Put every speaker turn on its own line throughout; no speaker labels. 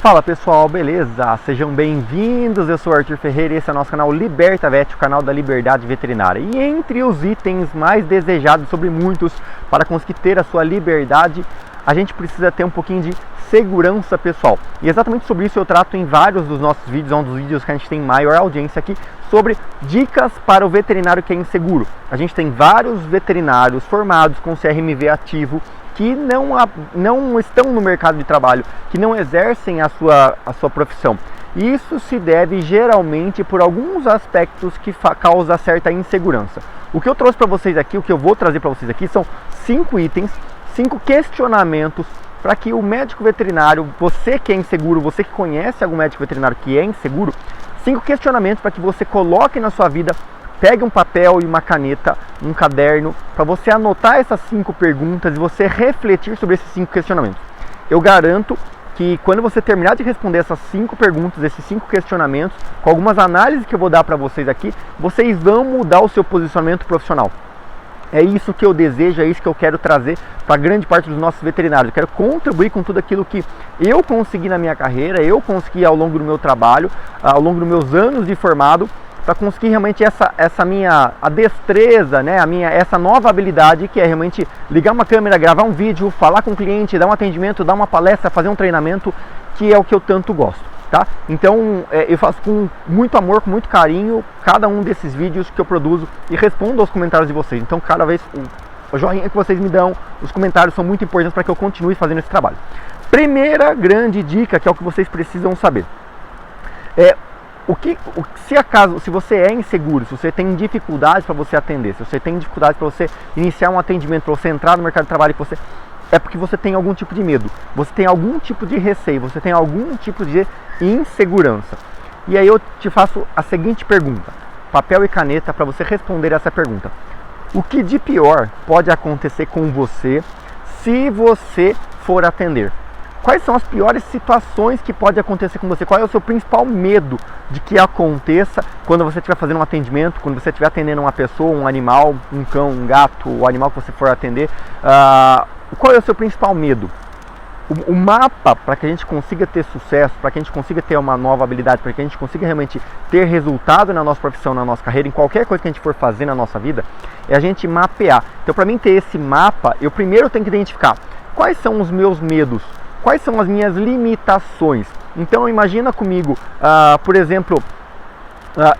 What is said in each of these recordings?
Fala pessoal, beleza? Sejam bem-vindos, eu sou o Arthur Ferreira e esse é o nosso canal Liberta Vet, o canal da liberdade veterinária. E entre os itens mais desejados sobre muitos para conseguir ter a sua liberdade, a gente precisa ter um pouquinho de segurança pessoal. E exatamente sobre isso eu trato em vários dos nossos vídeos, é um dos vídeos que a gente tem maior audiência aqui, sobre dicas para o veterinário que é inseguro. A gente tem vários veterinários formados com CRMV ativo, que não estão no mercado de trabalho, que não exercem a sua profissão. Isso se deve geralmente por alguns aspectos que causam certa insegurança. O que eu trouxe para vocês aqui, o que eu vou trazer para vocês aqui são 5 itens, 5 questionamentos para que o médico veterinário, você que é inseguro, você que conhece algum médico veterinário que é inseguro, 5 questionamentos para que você coloque na sua vida. Pegue um papel e uma caneta, um caderno, para você anotar essas 5 perguntas e você refletir sobre esses 5 questionamentos. Eu garanto que quando você terminar de responder essas 5 perguntas, esses 5 questionamentos, com algumas análises que eu vou dar para vocês aqui, vocês vão mudar o seu posicionamento profissional. É isso que eu desejo, é isso que eu quero trazer para grande parte dos nossos veterinários. Eu quero contribuir com tudo aquilo que eu consegui na minha carreira, eu consegui ao longo do meu trabalho, ao longo dos meus anos de formado, para conseguir realmente essa minha destreza, né, essa nova habilidade que é realmente ligar uma câmera, gravar um vídeo, falar com o cliente, dar um atendimento, dar uma palestra, fazer um treinamento, que é o que eu tanto gosto, tá? Então eu faço com muito amor, com muito carinho cada um desses vídeos que eu produzo e respondo aos comentários de vocês. Então cada vez o joinha que vocês me dão, os comentários são muito importantes para que eu continue fazendo esse trabalho. Primeira grande dica, que é o que vocês precisam saber, se você é inseguro, se você tem dificuldades para você atender, se você tem dificuldades para você iniciar um atendimento, para você entrar no mercado de trabalho, é porque você tem algum tipo de medo, você tem algum tipo de receio, você tem algum tipo de insegurança. E aí eu te faço a seguinte pergunta, papel e caneta para você responder essa pergunta. O que de pior pode acontecer com você se você for atender? Quais são as piores situações que pode acontecer com você? Qual é o seu principal medo de que aconteça quando você estiver fazendo um atendimento, quando você estiver atendendo uma pessoa, um animal, um cão, um gato, o animal que você for atender? Qual é o seu principal medo? O mapa para que a gente consiga ter sucesso, para que a gente consiga ter uma nova habilidade, para que a gente consiga realmente ter resultado na nossa profissão, na nossa carreira, em qualquer coisa que a gente for fazer na nossa vida, é a gente mapear. Então, para mim ter esse mapa, eu primeiro tenho que identificar quais são os meus medos, quais são as minhas limitações. Então imagina comigo, por exemplo,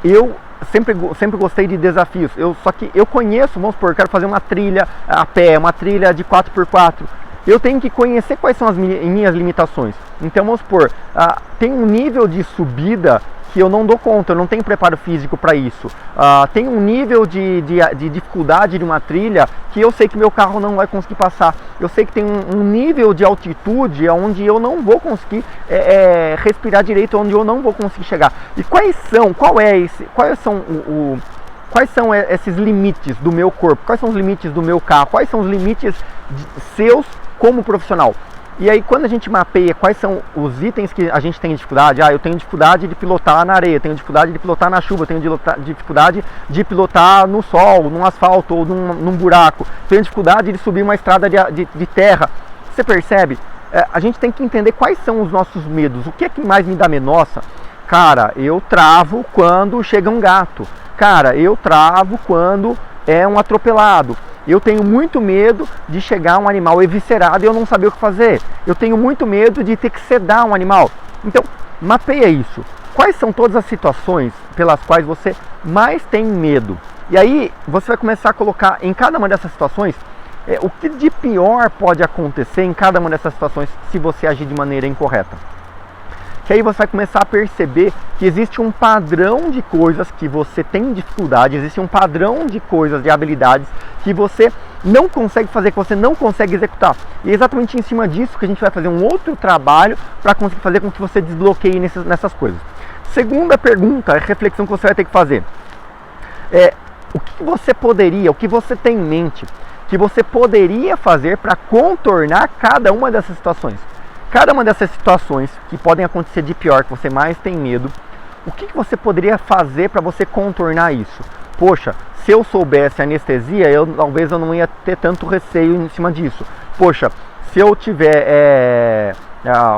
eu sempre gostei de desafios, só que eu conheço, vamos supor, eu quero fazer uma trilha a pé, uma trilha de 4x4, eu tenho que conhecer quais são as minhas limitações. Então vamos supor, tem um nível de subida que eu não dou conta, eu não tenho preparo físico para isso. Tem um nível de dificuldade de uma trilha que eu sei que meu carro não vai conseguir passar. Eu sei que tem um nível de altitude onde eu não vou conseguir respirar direito, onde eu não vou conseguir chegar. E quais são esses limites do meu corpo? Quais são os limites do meu carro? Quais são os limites seus como profissional? E aí quando a gente mapeia quais são os itens que a gente tem dificuldade, eu tenho dificuldade de pilotar na areia, tenho dificuldade de pilotar na chuva, tenho dificuldade de pilotar no sol, num asfalto ou num buraco, tenho dificuldade de subir uma estrada de terra. Você percebe? A gente tem que entender quais são os nossos medos. O que é que mais me dá medo? Nossa, cara, eu travo quando chega um gato. Cara, eu travo quando é um atropelado. Eu tenho muito medo de chegar um animal eviscerado e eu não saber o que fazer. Eu tenho muito medo de ter que sedar um animal. Então, mapeia isso. Quais são todas as situações pelas quais você mais tem medo? E aí, você vai começar a colocar em cada uma dessas situações o que de pior pode acontecer em cada uma dessas situações se você agir de maneira incorreta. Que aí você vai começar a perceber que existe um padrão de coisas que você tem dificuldade, existe um padrão de coisas, de habilidades que você não consegue fazer, que você não consegue executar. E é exatamente em cima disso que a gente vai fazer um outro trabalho para conseguir fazer com que você desbloqueie nessas coisas. Segunda pergunta, a reflexão que você vai ter que fazer. O que você tem em mente, que você poderia fazer para contornar cada uma dessas situações? Cada uma dessas situações que podem acontecer de pior, que você mais tem medo, o que você poderia fazer para você contornar isso? Poxa, se eu soubesse anestesia, talvez eu não ia ter tanto receio em cima disso. Poxa, se eu tiver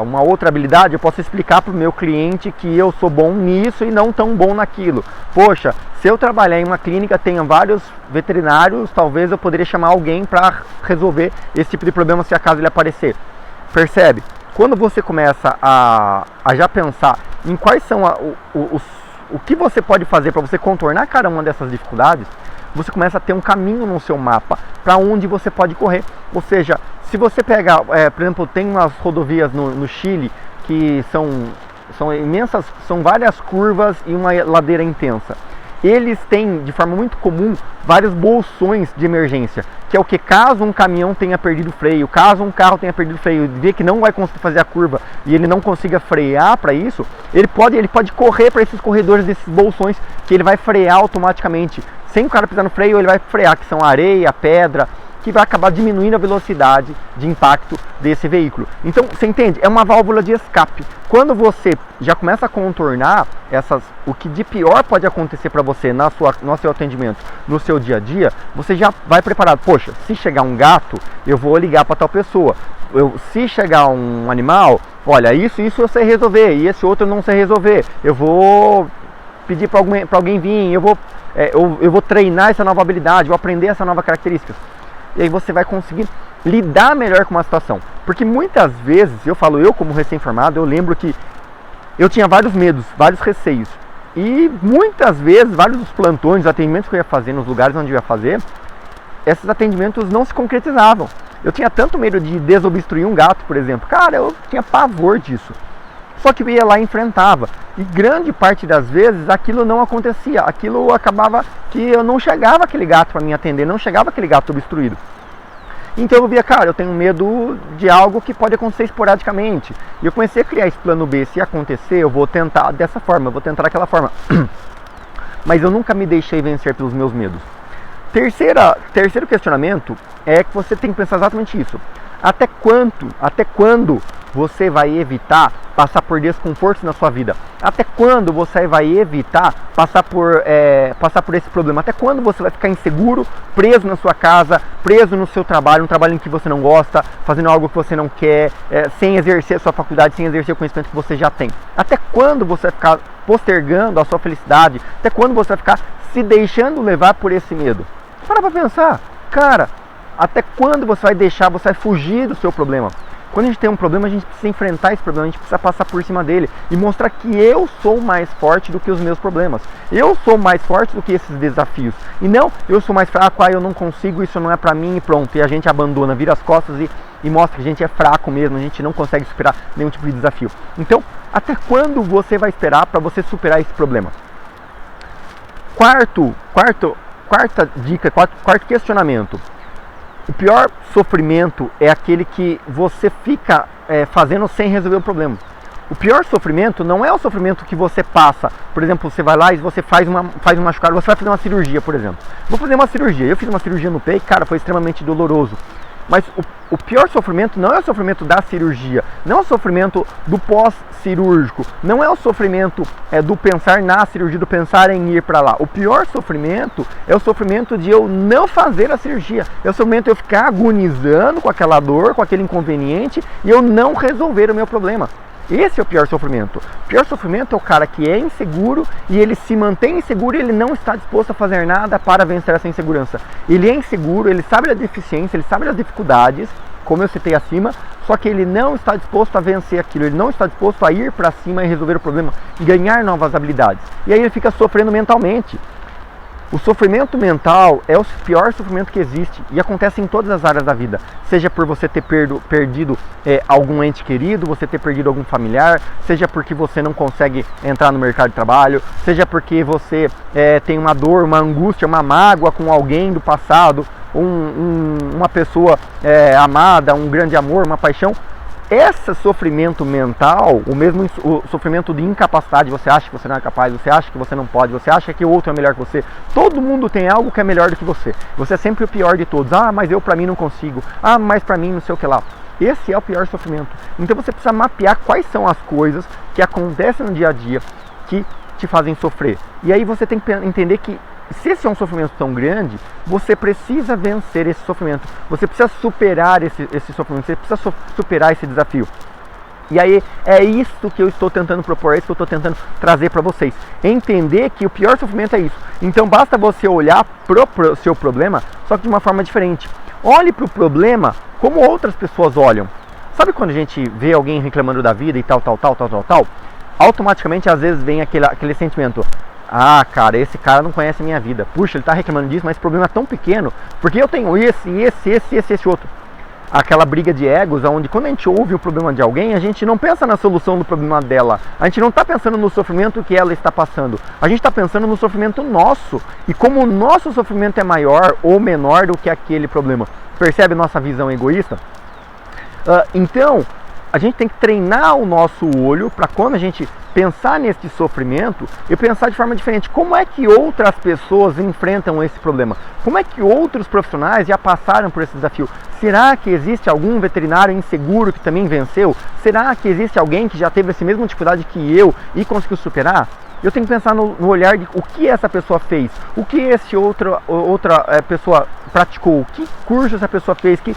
uma outra habilidade, eu posso explicar para o meu cliente que eu sou bom nisso e não tão bom naquilo. Poxa, se eu trabalhar em uma clínica, tenha vários veterinários, talvez eu poderia chamar alguém para resolver esse tipo de problema se acaso ele aparecer. Percebe? Quando você começa a já pensar em quais são o que você pode fazer para você contornar cada uma dessas dificuldades, você começa a ter um caminho no seu mapa para onde você pode correr. Ou seja, se você pega, por exemplo, tem umas rodovias no Chile que são imensas, são várias curvas e uma ladeira intensa. Eles têm, de forma muito comum, vários bolsões de emergência, que é o que caso um caminhão tenha perdido o freio, caso um carro tenha perdido o freio, vê que não vai conseguir fazer a curva e ele não consiga frear para isso, ele pode correr para esses corredores desses bolsões, que ele vai frear automaticamente. Sem o cara pisar no freio, ele vai frear, que são areia, pedra, que vai acabar diminuindo a velocidade de impacto desse veículo. Então, você entende? É uma válvula de escape. Quando você já começa a contornar o que de pior pode acontecer para você no seu atendimento, no seu dia a dia, você já vai preparado. Poxa, se chegar um gato, eu vou ligar para tal pessoa. Se chegar um animal, olha, isso eu sei resolver, e esse outro eu não sei resolver. Eu vou pedir para alguém vir, eu vou treinar essa nova habilidade, vou aprender essa nova característica. E aí você vai conseguir lidar melhor com uma situação. Porque muitas vezes, eu como recém-formado, eu lembro que eu tinha vários medos, vários receios. E muitas vezes, vários dos plantões, os atendimentos que eu ia fazer nos lugares onde eu ia fazer, esses atendimentos não se concretizavam. Eu tinha tanto medo de desobstruir um gato, por exemplo. Cara, eu tinha pavor disso. Só que eu ia lá e enfrentava. E grande parte das vezes aquilo não acontecia. Aquilo acabava que eu não chegava aquele gato para me atender, não chegava aquele gato obstruído. Então eu via, cara, eu tenho medo de algo que pode acontecer esporadicamente. E eu comecei a criar esse plano B. Se acontecer, eu vou tentar dessa forma, eu vou tentar daquela forma. Mas eu nunca me deixei vencer pelos meus medos. Terceiro questionamento é que você tem que pensar exatamente isso. Até quando você vai evitar passar por desconfortos na sua vida? Até quando você vai evitar passar por esse problema? Até quando você vai ficar inseguro, preso na sua casa, preso no seu trabalho, um trabalho em que você não gosta, fazendo algo que você não quer, sem exercer a sua faculdade, sem exercer o conhecimento que você já tem? Até quando você vai ficar postergando a sua felicidade? Até quando você vai ficar se deixando levar por esse medo? Para pensar, cara, até quando você vai fugir do seu problema? Quando a gente tem um problema, a gente precisa enfrentar esse problema, a gente precisa passar por cima dele e mostrar que eu sou mais forte do que os meus problemas. Eu sou mais forte do que esses desafios. E não, eu sou mais fraco, eu não consigo, isso não é pra mim e pronto. E a gente abandona, vira as costas e mostra que a gente é fraco mesmo, a gente não consegue superar nenhum tipo de desafio. Então, até quando você vai esperar para você superar esse problema? Quarta dica, quarto questionamento. O pior sofrimento é aquele que você fica fazendo sem resolver o problema. O pior sofrimento não é o sofrimento que você passa. Por exemplo, você vai lá e você faz um machucado, você vai fazer uma cirurgia, por exemplo. Vou fazer uma cirurgia, eu fiz uma cirurgia no peito, cara, foi extremamente doloroso. Mas o pior sofrimento não é o sofrimento da cirurgia, não é o sofrimento do pós-cirúrgico, não é o sofrimento do pensar na cirurgia, do pensar em ir para lá. O pior sofrimento é o sofrimento de eu não fazer a cirurgia, é o sofrimento de eu ficar agonizando com aquela dor, com aquele inconveniente e eu não resolver o meu problema. Esse é o pior sofrimento. O pior sofrimento é o cara que é inseguro e ele se mantém inseguro e ele não está disposto a fazer nada para vencer essa insegurança. Ele é inseguro, ele sabe da deficiência, ele sabe das dificuldades, como eu citei acima, só que ele não está disposto a vencer aquilo, ele não está disposto a ir para cima e resolver o problema e ganhar novas habilidades. E aí ele fica sofrendo mentalmente. O sofrimento mental é o pior sofrimento que existe e acontece em todas as áreas da vida. Seja por você ter perdido algum ente querido, você ter perdido algum familiar, seja porque você não consegue entrar no mercado de trabalho, seja porque você tem uma dor, uma angústia, uma mágoa com alguém do passado, uma pessoa amada, um grande amor, uma paixão. Esse sofrimento mental, o sofrimento de incapacidade, você acha que você não é capaz, você acha que você não pode, você acha que o outro é melhor que você. Todo mundo tem algo que é melhor do que você. Você é sempre o pior de todos. Mas eu pra mim não consigo. Mas pra mim não sei o que lá. Esse é o pior sofrimento. Então você precisa mapear quais são as coisas que acontecem no dia a dia que te fazem sofrer. E aí você tem que entender que se esse é um sofrimento tão grande, você precisa vencer esse sofrimento. Você precisa superar esse sofrimento, você precisa superar esse desafio. E aí é isso que eu estou tentando propor, é isso que eu estou tentando trazer para vocês. Entender que o pior sofrimento é isso. Então basta você olhar pro seu problema, só que de uma forma diferente. Olhe para o problema como outras pessoas olham. Sabe quando a gente vê alguém reclamando da vida e tal, automaticamente às vezes vem aquele sentimento: ah, cara, esse cara não conhece a minha vida. Puxa, ele está reclamando disso, mas esse problema é tão pequeno, porque eu tenho esse outro. Aquela briga de egos, onde quando a gente ouve o problema de alguém, a gente não pensa na solução do problema dela. A gente não está pensando no sofrimento que ela está passando. A gente está pensando no sofrimento nosso. E como o nosso sofrimento é maior ou menor do que aquele problema. Percebe nossa visão egoísta? Então, a gente tem que treinar o nosso olho para quando a gente pensar nesse sofrimento e pensar de forma diferente. Como é que outras pessoas enfrentam esse problema? Como é que outros profissionais já passaram por esse desafio? Será que existe algum veterinário inseguro que também venceu? Será que existe alguém que já teve essa mesma dificuldade que eu e conseguiu superar? Eu tenho que pensar no olhar de o que essa pessoa fez, o que outra pessoa praticou, que curso essa pessoa fez, que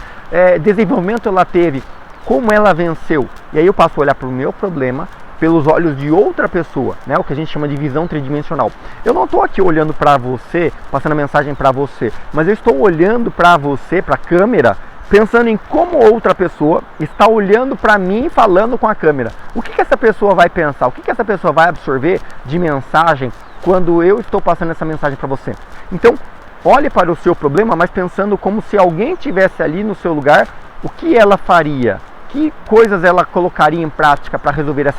desenvolvimento ela teve, como ela venceu. E aí eu passo a olhar para o meu problema pelos olhos de outra pessoa, né? O que a gente chama de visão tridimensional. Eu não estou aqui olhando para você, passando a mensagem para você, mas eu estou olhando para você, para a câmera, pensando em como outra pessoa está olhando para mim e falando com a câmera. O que essa pessoa vai pensar? O que essa pessoa vai absorver de mensagem quando eu estou passando essa mensagem para você? Então, olhe para o seu problema, mas pensando como se alguém estivesse ali no seu lugar, o que ela faria? Que coisas ela colocaria em prática para resolver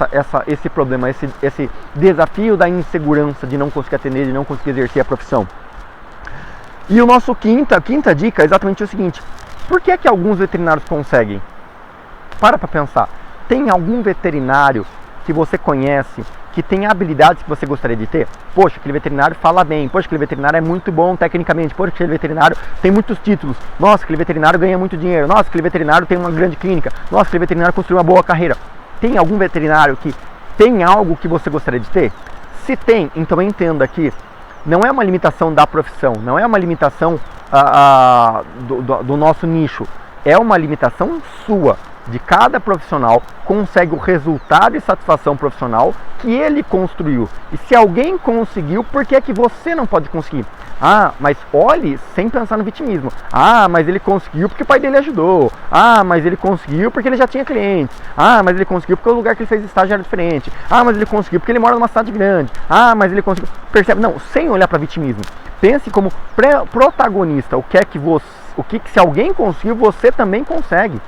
esse problema, esse desafio da insegurança de não conseguir atender, de não conseguir exercer a profissão? E o nosso quinta dica é exatamente o seguinte: por que alguns veterinários conseguem? Para pensar. Tem algum veterinário que você conhece que tem habilidades que você gostaria de ter? Poxa, aquele veterinário fala bem. Poxa, aquele veterinário é muito bom tecnicamente. Poxa, aquele veterinário tem muitos títulos. Nossa, aquele veterinário ganha muito dinheiro. Nossa, aquele veterinário tem uma grande clínica. Nossa, aquele veterinário construiu uma boa carreira. Tem algum veterinário que tem algo que você gostaria de ter? Se tem, então entenda que não é uma limitação da profissão, não é uma limitação do nosso nicho. É uma limitação sua. De cada profissional consegue o resultado e satisfação profissional que ele construiu. E se alguém conseguiu, por que é que você não pode conseguir? Ah, mas olhe sem pensar no vitimismo. Ah, mas ele conseguiu porque o pai dele ajudou. Ah, mas ele conseguiu porque ele já tinha clientes. Ah, mas ele conseguiu porque o lugar que ele fez estágio era diferente. Ah, mas ele conseguiu porque ele mora numa cidade grande. Ah, mas ele conseguiu. Percebe? Não, sem olhar para vitimismo. Pense como protagonista. O que se alguém conseguiu, você também consegue.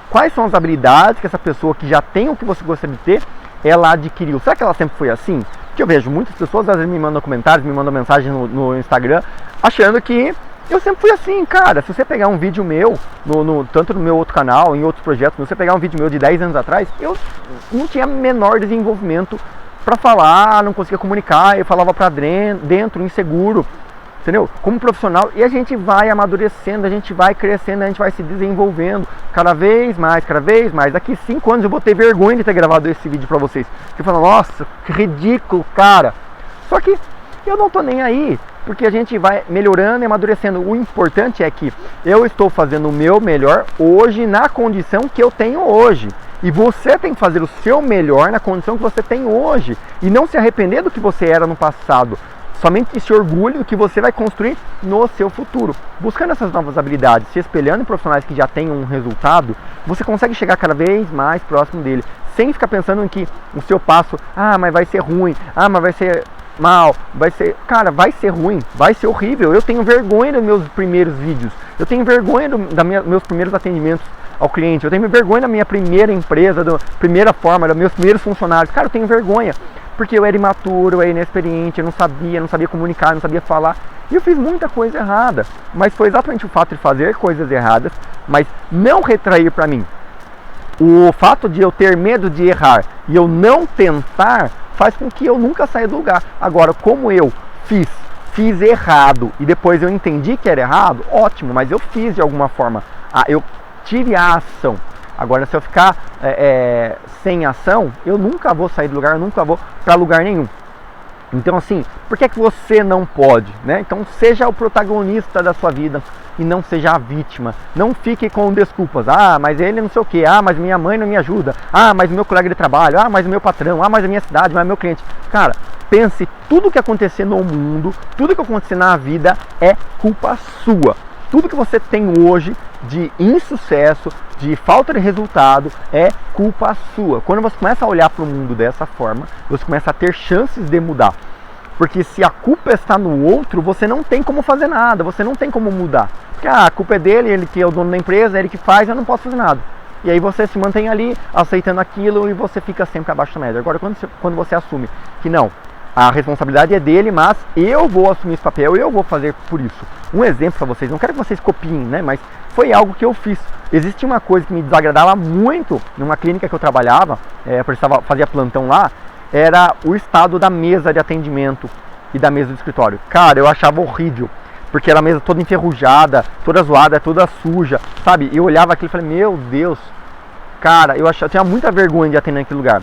Quais são as habilidades que essa pessoa que já tem o que você gostaria de ter, ela adquiriu? Será que ela sempre foi assim? Porque eu vejo muitas pessoas, às vezes me mandam comentários, me mandam mensagem no Instagram, achando que eu sempre fui assim, cara. Se você pegar um vídeo meu, tanto no meu outro canal, em outros projetos, se você pegar um vídeo meu de 10 anos atrás, eu não tinha menor desenvolvimento para falar, não conseguia comunicar, eu falava para dentro, inseguro. Entendeu? Como profissional, e a gente vai amadurecendo, a gente vai crescendo, a gente vai se desenvolvendo cada vez mais. Daqui 5 anos eu vou ter vergonha de ter gravado esse vídeo pra vocês. Eu falo, nossa, que ridículo, cara. Só que eu não tô nem aí, porque a gente vai melhorando e amadurecendo. O importante é que eu estou fazendo o meu melhor hoje na condição que eu tenho hoje. E você tem que fazer o seu melhor na condição que você tem hoje. E não se arrepender do que você era no passado. Somente esse orgulho que você vai construir no seu futuro. Buscando essas novas habilidades, se espelhando em profissionais que já têm um resultado, você consegue chegar cada vez mais próximo dele, sem ficar pensando em que o seu passo, mas vai ser ruim, mas vai ser mal, cara, vai ser ruim, vai ser horrível. Eu tenho vergonha dos meus primeiros vídeos, eu tenho vergonha dos meus primeiros atendimentos ao cliente, eu tenho vergonha da minha primeira empresa, da primeira forma, dos meus primeiros funcionários. Cara, eu tenho vergonha. Porque eu era imaturo, eu era inexperiente, eu não sabia comunicar, não sabia falar. E eu fiz muita coisa errada. Mas foi exatamente o fato de fazer coisas erradas, mas não retrair para mim. O fato de eu ter medo de errar e eu não tentar, faz com que eu nunca saia do lugar. Agora, como eu fiz errado e depois eu entendi que era errado, ótimo, mas eu fiz de alguma forma. Eu tive a ação. Agora, se eu ficar sem ação, eu nunca vou sair do lugar, eu nunca vou para lugar nenhum. Então assim, por que é que você não pode, né? Então seja o protagonista da sua vida e não seja a vítima. Não fique com desculpas. Ah, mas ele não sei o que. Ah, mas minha mãe não me ajuda. Ah, mas o meu colega de trabalho. Ah, mas o meu patrão. Ah, mas a minha cidade. Mas o meu cliente. Cara, pense, tudo que acontecer no mundo, tudo que acontecer na vida é culpa sua. Tudo que você tem hoje de insucesso, de falta de resultado, é culpa sua. Quando você começa a olhar para o mundo dessa forma, você começa a ter chances de mudar. Porque se a culpa está no outro, você não tem como fazer nada, você não tem como mudar. Porque a culpa é dele, ele que é o dono da empresa, ele que faz, eu não posso fazer nada. E aí você se mantém ali, aceitando aquilo, e você fica sempre abaixo da média. Agora, quando você assume que não, a responsabilidade é dele, mas eu vou assumir esse papel, eu vou fazer por isso. Um exemplo para vocês, não quero que vocês copiem, né? Mas foi algo que eu fiz. Existia uma coisa que me desagradava muito numa clínica que eu trabalhava, fazia plantão lá, era o estado da mesa de atendimento e da mesa do escritório. Cara, eu achava horrível, porque era a mesa toda enferrujada, toda zoada, toda suja, sabe? Eu olhava aquilo e falei, meu Deus, cara, eu tinha muita vergonha de atender naquele lugar.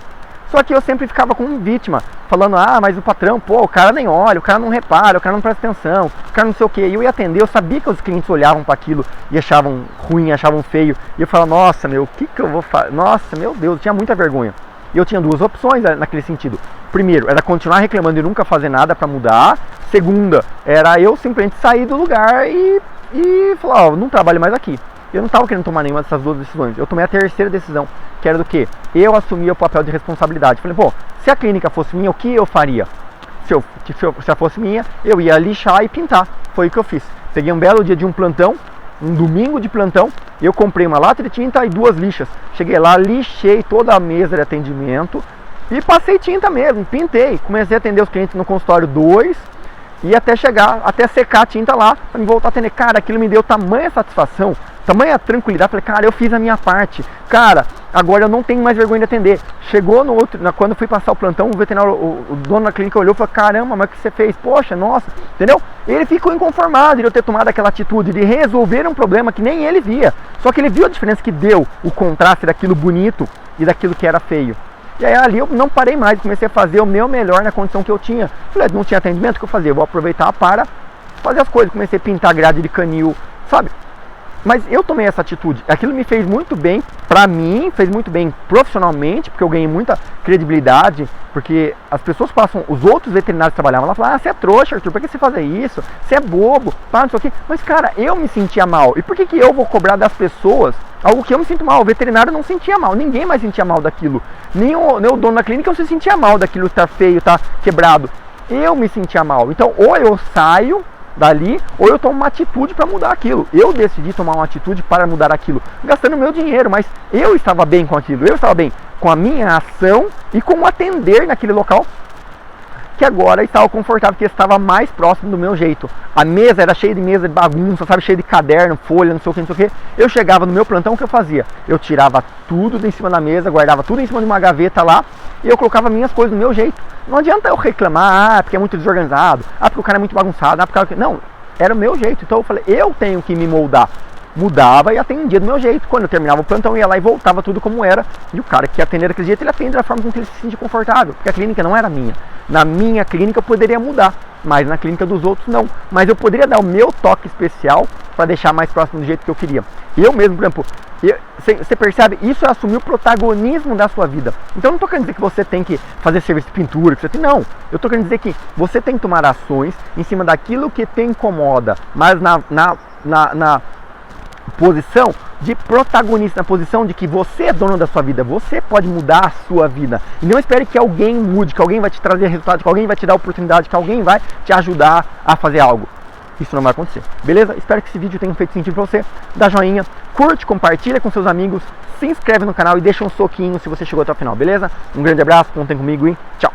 Só que eu sempre ficava como vítima, falando, ah, mas o patrão, pô, o cara nem olha, o cara não repara, o cara não presta atenção, o cara não sei o que. E eu ia atender, eu sabia que os clientes olhavam para aquilo e achavam ruim, achavam feio. E eu falava, nossa, meu, o que eu vou fazer? Nossa, meu Deus, eu tinha muita vergonha. E eu tinha duas opções naquele sentido. Primeiro, era continuar reclamando e nunca fazer nada para mudar. Segunda, era eu simplesmente sair do lugar e falar, ó, não trabalho mais aqui. Eu não estava querendo tomar nenhuma dessas duas decisões. Eu tomei a terceira decisão, que era do quê? Eu assumia o papel de responsabilidade. Falei, pô, se a clínica fosse minha, o que eu faria? Se ela fosse minha, eu ia lixar e pintar. Foi o que eu fiz. Peguei um belo dia de um plantão, um domingo de plantão, eu comprei uma lata de tinta e 2 lixas. Cheguei lá, lixei toda a mesa de atendimento e passei tinta mesmo, pintei. Comecei a atender os clientes no consultório 2 e até secar a tinta lá para me voltar a atender. Cara, aquilo me deu tamanha satisfação, tamanha tranquilidade. Falei, cara, eu fiz a minha parte. Cara, agora eu não tenho mais vergonha de atender. Chegou quando eu fui passar o plantão, o veterinário, o dono da clínica olhou e falou, caramba, mas o que você fez? Poxa, nossa, entendeu? Ele ficou inconformado de eu ter tomado aquela atitude de resolver um problema que nem ele via. Só que ele viu a diferença que deu o contraste daquilo bonito e daquilo que era feio. E aí ali eu não parei mais, comecei a fazer o meu melhor na condição que eu tinha. Falei, não tinha atendimento, o que eu fazia? Eu vou aproveitar para fazer as coisas. Comecei a pintar grade de canil, sabe? Mas eu tomei essa atitude, aquilo me fez muito bem pra mim, fez muito bem profissionalmente, porque eu ganhei muita credibilidade, porque as pessoas passam, os outros veterinários que trabalhavam lá, falavam, ah, você é trouxa, Arthur, por que você fazer isso? Você é bobo, pá, não sei o quê. Mas cara, eu me sentia mal, e por que eu vou cobrar das pessoas algo que eu me sinto mal? O veterinário não sentia mal, ninguém mais sentia mal daquilo, nem o dono da clínica não se sentia mal daquilo estar feio, estar quebrado. Eu me sentia mal, então ou eu saio dali, ou eu tomo uma atitude para mudar aquilo. Eu decidi tomar uma atitude para mudar aquilo, gastando meu dinheiro, mas eu estava bem com aquilo, eu estava bem com a minha ação e com o atender naquele local, que agora estava confortável, que estava mais próximo do meu jeito. A mesa era cheia de mesa de bagunça, sabe, cheia de caderno, folha, não sei o que, não sei o que. Eu chegava no meu plantão, o que eu fazia? Eu tirava tudo de em cima da mesa, guardava tudo em cima de uma gaveta lá, e eu colocava minhas coisas do meu jeito. Não adianta eu reclamar, porque é muito desorganizado, porque o cara é muito bagunçado, porque... Não, era o meu jeito. Então eu falei, eu tenho que me moldar. Mudava e atendia do meu jeito. Quando eu terminava o plantão, eu ia lá e voltava tudo como era. E o cara que ia atender daquele jeito, ele atende da forma com que ele se sente confortável. Porque a clínica não era minha. Na minha clínica eu poderia mudar, mas na clínica dos outros não. Mas eu poderia dar o meu toque especial para deixar mais próximo do jeito que eu queria. Eu mesmo, por exemplo, você percebe? Isso é assumir o protagonismo da sua vida. Então eu não estou querendo dizer que você tem que fazer serviço de pintura, que você tem, não. Eu estou querendo dizer que você tem que tomar ações em cima daquilo que te incomoda, mas na posição de protagonista, na posição de que você é dono da sua vida, você pode mudar a sua vida. E não espere que alguém mude, que alguém vai te trazer resultado, que alguém vai te dar oportunidade, que alguém vai te ajudar a fazer algo. Isso não vai acontecer, beleza? Espero que esse vídeo tenha feito sentido pra você. Dá joinha, curte, compartilha com seus amigos, se inscreve no canal e deixa um soquinho se você chegou até o final, beleza? Um grande abraço, contem comigo e tchau!